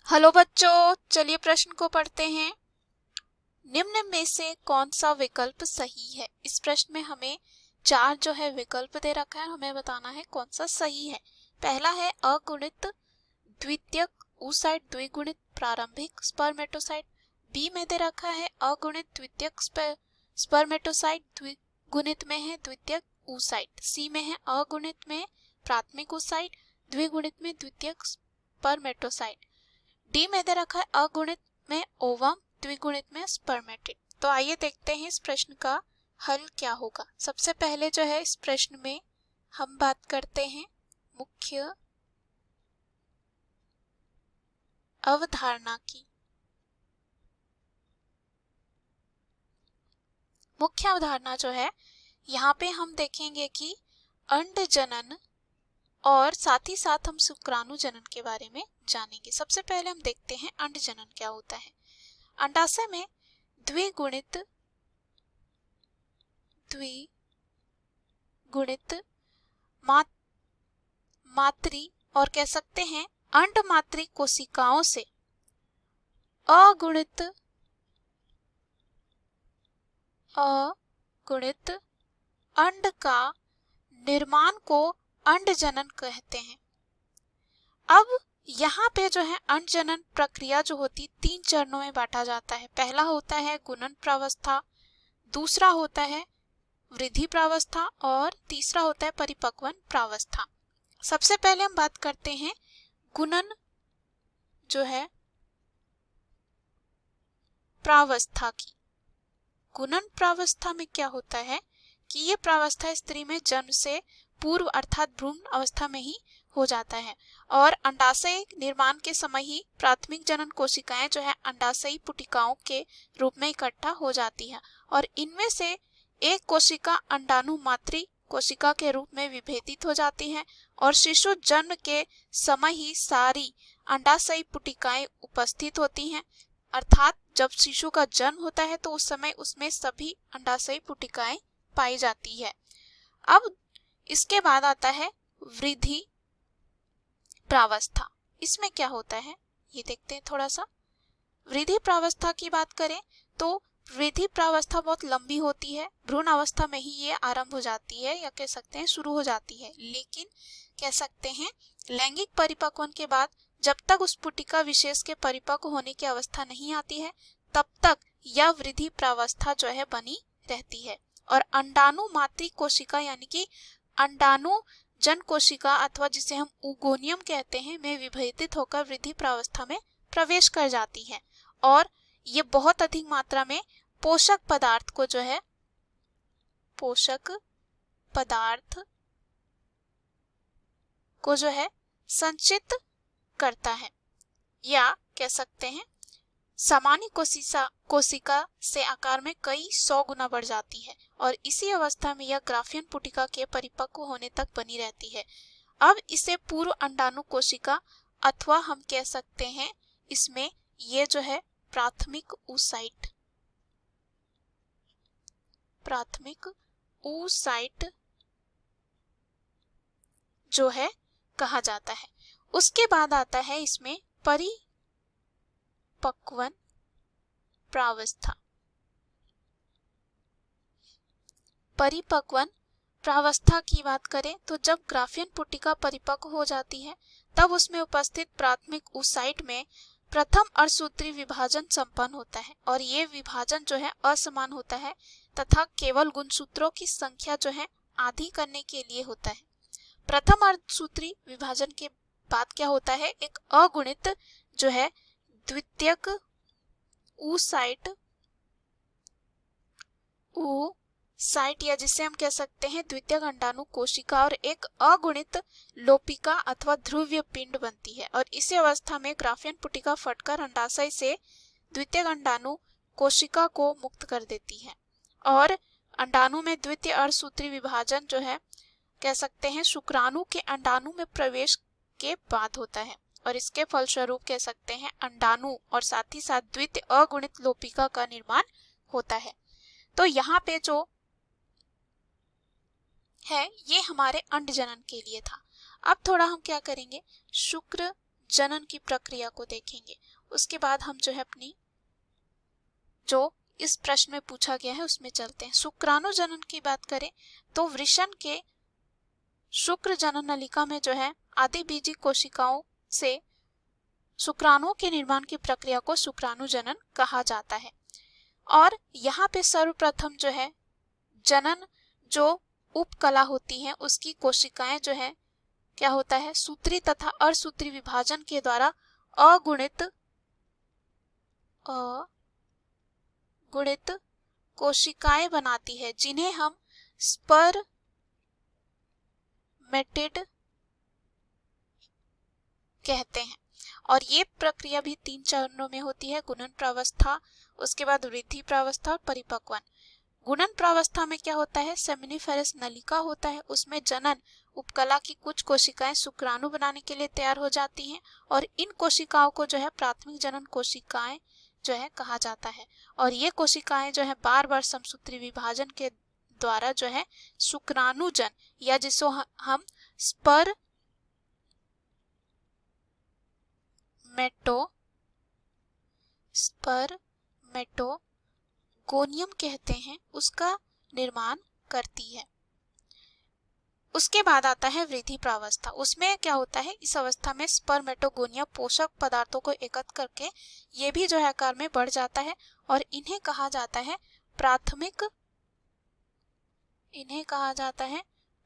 Hello बच्चों, चलिए प्रश्न को पढ़ते हैं। निम्न में से कौन सा विकल्प सही है? इस प्रश्न में हमें चार जो है विकल्प दे रखा है, हमें बताना है कौन सा सही है। पहला है अगुणित द्वितीयक oocyte द्विगुणित प्रारंभिक स्पर्मेटोसाइट। बी में दे रखा है अगुणित द्वितीयक स्पर्मेटोसाइट द्विगुणित में है द्वितीयक oocyte। सी में है अगुणित में प्राथमिक oocyte द्विगुणित में द्वितीयक स्पर्मेटोसाइट। डी में दे रखा है अगुणित में ओवम द्विगुणित में स्पर्मेटिड। तो आइए देखते हैं इस प्रश्न का हल क्या होगा। सबसे पहले जो है इस प्रश्न में हम बात करते हैं मुख्य अवधारणा की। मुख्य अवधारणा जो है यहाँ पे हम देखेंगे कि अंड जनन और साथ ही साथ हम शुक्राणु जनन के बारे में जानेंगे। सबसे पहले हम देखते हैं अंड जनन क्या होता है। अंडाशय में द्विगुणित मातृ और कह सकते हैं अंड मातृ कोशिकाओं से अगुणित अंड का निर्माण को अंड जनन कहते हैं। अब यहाँ पे जो है अंड जनन प्रक्रिया जो होती तीन चरणों में बांटा जाता है। पहला होता है गुणन प्रावस्था, दूसरा होता है वृद्धि प्रावस्था और तीसरा होता है परिपक्वन प्रावस्था। सबसे पहले हम बात करते हैं गुणन जो है प्रावस्था की। गुणन प्रावस्था में क्या होता है कि ये प्रावस्था स्त्री में जन्म से पूर्व अर्थात भ्रूण अवस्था में ही हो जाता है और अंडाशय निर्माण के समय ही प्राथमिक जनन कोशिकाएं जो है अंडाशयी पुटिकाओं के रूप में इकट्ठा हो जाती है और इनमें से एक कोशिका अंडाणु मातृ कोशिका के रूप में विभेदित हो जाती है और शिशु जन्म के समय ही सारी अंडाशयी पुटिकाएं उपस्थित होती हैं। अर्थात जब शिशु का जन्म होता है तो उस समय उसमें सभी अंडाशयी पुटिकाएं पाई जाती है। अब इसके बाद आता है वृद्धि प्रावस्था। इसमें क्या होता है ये देखते हैं थोड़ा सा। वृद्धि प्रावस्था की बात करें तो वृद्धि प्रावस्था बहुत लंबी होती है। भ्रूण अवस्था में ही ये आरंभ हो जाती है या कह सकते हैं शुरू हो जाती है, लेकिन कह सकते हैं लैंगिक परिपक्वन के बाद जब तक उस पुटिका विशेष के परिपक्व होने की अवस्था नहीं आती है तब तक यह वृद्धि प्रावस्था जो है बनी रहती है और अंडाणु मातृ कोशिका यानी कि अंडाणु जन कोशिका अथवा जिसे हम ओगोनियम कहते हैं में विभेदित होकर वृद्धि प्रावस्था में प्रवेश कर जाती है और ये बहुत अधिक मात्रा में पोषक पदार्थ को जो है संचित करता है या कह सकते हैं सामान्य कोशिका से आकार में कई 100 गुना बढ़ जाती है और इसी अवस्था में यह ग्राफियन पुटिका के परिपक्व होने तक बनी रहती है। अब इसे पूर्व अंडाणु कोशिका अथवा हम कह सकते हैं इसमें ये जो है प्राथमिक oocyte जो है कहा जाता है। उसके बाद आता है इसमें परिपक्वन प्रावस्था। परिपक्वन प्रावस्था की बात करें तो जब ग्राफियन पुटिका परिपक्व हो जाती है तब उसमें उपस्थित प्राथमिक oocyte में प्रथम अर्धसूत्री विभाजन संपन्न होता है और ये विभाजन जो है असमान होता है तथा केवल गुणसूत्रों की संख्या जो है आधी करने के लिए होता है। प्रथम अर्धसूत्री विभाजन के बाद क्या होता है, एक अगुणित जो है द्वितीयक oocyte या जिसे हम कह सकते हैं द्वितीयक अंडाणु कोशिका और एक अगुणित लोपिका अथवा ध्रुवीय पिंड बनती है और इसी अवस्था में ग्राफियन पुटिका फटकर अंडाशय से द्वितीयक अंडाणु कोशिका को मुक्त कर देती है और अंडाणु में द्वितीय अर्धसूत्री विभाजन जो है कह सकते हैं शुक्राणु के अंडाणु में प्रवेश के बाद होता है और इसके फलस्वरूप कह सकते हैं अंडाणु और साथ ही साथ द्वितीय अगुणित लोपिका का निर्माण होता है। तो यहाँ पे जो है ये हमारे अंड जनन के लिए था। अब थोड़ा हम क्या करेंगे, शुक्र जनन की प्रक्रिया को देखेंगे। उसके बाद हम जो है अपनी जो इस प्रश्न में पूछा गया है उसमें चलते हैं। शुक्राणु जनन की बात करें तो वृषण के शुक्र जनन नलिका में जो है आदिबीजी कोशिकाओं से शुक्राणुओं के निर्माण की प्रक्रिया को शुक्राणु जनन कहा जाता है। और यहाँ पे सर्वप्रथम जो है जनन जो उपकला होती है उसकी कोशिकाएं जो है क्या होता है सूत्री तथा अर्धसूत्री विभाजन के द्वारा अगुणित कोशिकाएं बनाती है, जिन्हें हम स्पर्मेटिड कहते हैं। और ये प्रक्रिया भी 3 चरणों में होती है, गुणन प्रावस्था, उसके बाद वृद्धि प्रावस्था और परिपक्वन। गुणन प्रावस्था में क्या होता है सेमिनिफेरस नलिका होता है, उसमें जनन उपकला की कुछ कोशिकाएं शुक्राणु बनाने के लिए तैयार हो जाती हैं और इन कोशिकाओं को जो है प्राथमिक जनन कोशिकाएं जो है कहा जाता है। और ये कोशिकाएं जो है बार बार समसूत्री विभाजन के द्वारा जो है शुक्राणुजन या जिसको हम स्पर्मेटोगोनियम कहते हैं उसका निर्माण करती है। उसके बाद आता है वृद्धि प्रावस्था। उसमें क्या होता है इस अवस्था में स्पर्मेटोगोनिया पोषक पदार्थों को एकत्र करके ये भी जो है आकार में बढ़ जाता है और इन्हें कहा जाता है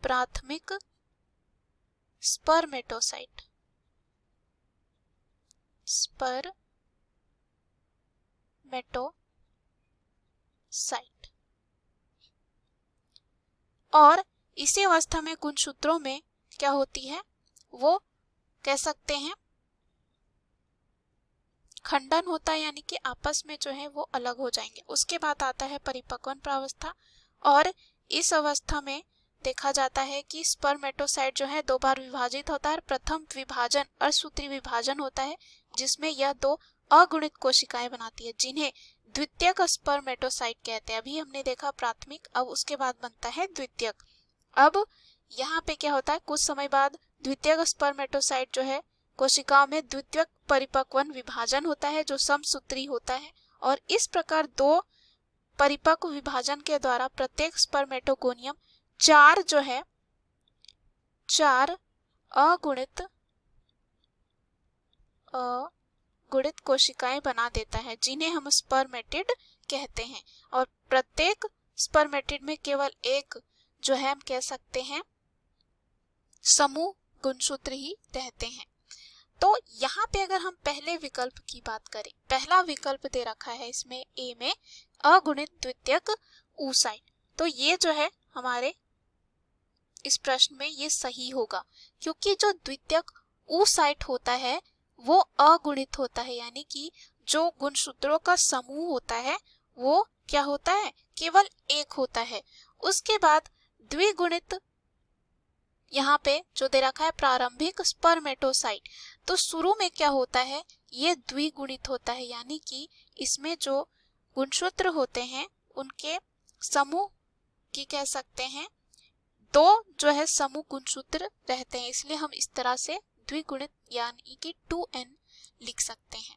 प्राथमिक स्पर्मेटोसाइट। और इसी अवस्था में गुणसूत्रों में क्या होती है वो कह सकते हैं खंडन होता है, यानी कि आपस में जो है वो अलग हो जाएंगे। उसके बाद आता है परिपक्वन प्रावस्था और इस अवस्था में देखा जाता है कि स्पर्मेटोसाइट जो है 2 बार विभाजित होता है। प्रथम विभाजन अर्धसूत्री विभाजन होता है जिसमें यह 2 अगुणित कोशिकाएं बनाती है जिन्हें द्वितीयक स्पर्मेटोसाइट कहते हैं। अभी हमने देखा प्राथमिक, अब उसके बाद बनता है द्वितीयक। अब यहाँ पे क्या होता है कुछ समय बाद द्वितीयक स्पर्मेटोसाइट जो है कोशिकाओं में द्वितीयक परिपक्वन विभाजन होता है जो समसूत्री होता है और इस प्रकार 2 परिपक्व विभाजन के द्वारा प्रत्येक स्पर्मेटोगोनियम 4 अगुणित कोशिकाएं बना देता है जिन्हें हम स्पर्मेटिड कहते हैं। और प्रत्येक स्पर्मेटिड में केवल एक जो है हम कह सकते हैं समूह गुणसूत्र ही रहते हैं। तो यहाँ पे अगर हम पहले विकल्प की बात करें, पहला विकल्प दे रखा है इसमें ए में अगुणित द्वितीयक ऊसाइट, तो ये जो है हमारे इस प्रश्न में ये सही होगा क्योंकि जो द्वितीयक ऊसाइट होता है वो अगुणित होता है, यानी कि जो गुणसूत्रों का समूह होता है वो क्या होता है केवल एक होता है। उसके बाद द्विगुणित यहाँ पे जो दे रखा है प्रारंभिक स्पर्मेटोसाइट, तो शुरू में क्या होता है ये द्विगुणित होता है, यानी कि इसमें जो गुणसूत्र होते हैं उनके समूह की कह सकते हैं 2 जो है समूह गुणसूत्र रहते हैं, इसलिए हम इस तरह से द्विगुणित यानी कि 2n लिख सकते हैं।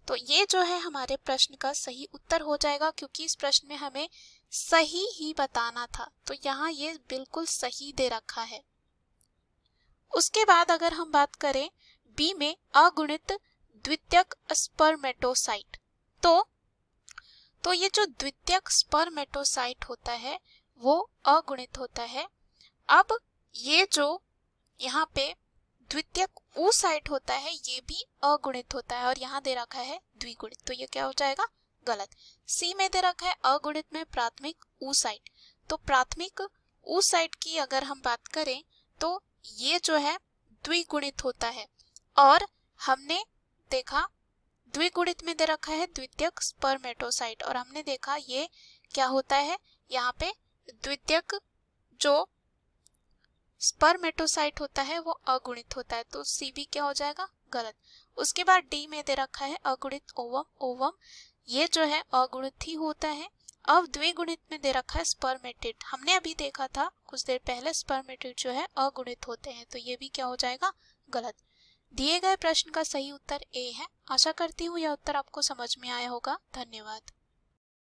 तो ये जो है हमारे प्रश्न का सही उत्तर हो जाएगा क्योंकि इस प्रश्न में हमें सही ही बताना था, तो यहाँ ये बिल्कुल सही दे रखा है। उसके बाद अगर हम बात करें बी में अगुणित द्वितीयक स्पर्मेटोसाइट, तो ये जो द्वितीयक स्पर्मेटोसाइट होता है वो अगुणित होता है। अब ये जो यहाँ पे द्वितीयक ऊसाइट होता है ये भी अगुणित होता है और यहाँ दे रखा है द्विगुणित, तो ये क्या हो जाएगा गलत। सी में दे रखा है अगुणित में प्राथमिक ऊसाइट, तो प्राथमिक ऊसाइट की अगर हम बात करें तो ये जो है द्विगुणित होता है और हमने देखा द्विगुणित में दे रखा है द्वितीयक स्पर्मेटोसाइट और हमने देखा ये क्या होता है यहाँ पे द्वितीयक जो स्पर्मेटोसाइट होता है वो अगुणित होता है, तो सी भी क्या हो जाएगा गलत। उसके बाद डी में दे रखा है अगुणित ओवम, ये जो है अगुणित ही होता है। अब द्विगुणित में दे रखा है स्पर्मेटिड, हमने अभी देखा था कुछ देर पहले स्पर्मेटिड जो है अगुणित होते हैं, तो ये भी क्या हो जाएगा गलत। दिए गए प्रश्न का सही उत्तर ए है। आशा करती हूँ यह उत्तर आपको समझ में आया होगा। धन्यवाद।